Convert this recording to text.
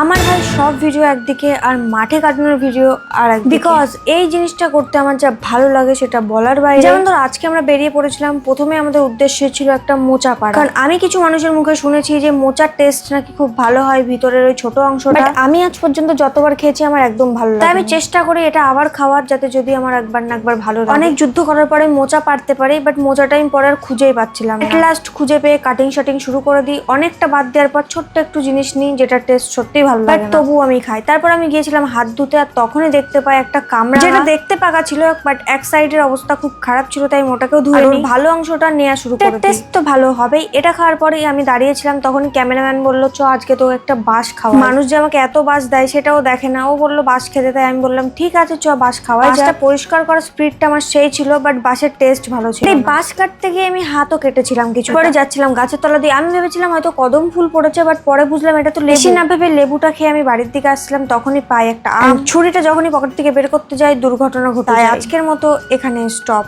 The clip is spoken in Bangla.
আমার ভাই সব ভিডিও একদিকে আর মাঠে কাটানোর ভিডিও আর একদিকে, বিকজ এই জিনিসটা করতে আমার যা ভালো লাগে সেটা বলার বাইরে। যেমন ধর আজকে আমরা বেরিয়ে পড়েছিলাম, প্রথমে আমাদের উদ্দেশ্য ছিল একটা মোচা পাড়া, কারণ আমি কিছু মানুষের মুখে শুনেছি যে মোচার টেস্ট নাকি খুব ভালো হয় ভিতরের ওই ছোট অংশটা। আমি আজ পর্যন্ত যতবার খেয়েছি আমার একদম ভালো লাগে, তাই আমি চেষ্টা করি এটা আবার খাওয়ার, যাতে যদি আমার একবার না একবার ভালো লাগে। অনেক যুদ্ধ করার পরে মোচা পারতে পারি, বাট মোচাটা আমি পরে আর খুঁজেই পাচ্ছিলাম না। লাস্ট খুঁজে পেয়ে কাটিং শাটিং শুরু করে দিই। অনেকটা বাদ দেওয়ার পর ছোট্ট একটু জিনিস নিই যেটা টেস্ট সত্যি ভালো লাগে, তবু আমি খাই। তারপর আমি গিয়েছিলাম হাত ধুতে, আর তখনই দেখতে পাই একটা কামড়া, যেটা দেখতে পাকা ছিল বাট এক সাইডের অবস্থা খুব খারাপ ছিল, তাই ওটাকেও ধুয়ে নিই। ভালো অংশটা নেওয়া শুরু করে। টেস্ট তো ভালো হবেই। এটা খাওয়ার পরেই আমি দাঁড়িয়েছিলাম, তখন ক্যামেরাম্যান বললো চ আজকে তো একটা বাঁশ খাওয়া। মানুষ যে আমাকে এত বাঁশ দেয় সেটাও দেখে না, ও বললো বাঁশ খেতে, তাই আমি বললাম ঠিক আছে চ বাঁশ খাওয়াই। বাঁশটা পরিষ্কার করার স্পিডটা আমার সেই ছিল, বাট বাঁশের টেস্ট ভালো ছিল। এই বাঁশ কাটতে গিয়ে আমি হাতও কেটেছিলাম কিছু। পরে যাচ্ছিলাম গাছের তলা দিয়ে, আমি ভেবেছিলাম হয়তো কদম ফুল পড়েছে, বাট পরে বুঝলাম এটা তো লেবু। না ভেবে লেবুটা খেয়ে আমি বাড়ির দিকে আসছিলাম, তখনই পাই একটা আম। ছুরিটা যখনই পকেট থেকে বের করতে যাই দুর্ঘটনা ঘটে যায়। আজকের মতো এখানে স্টপ।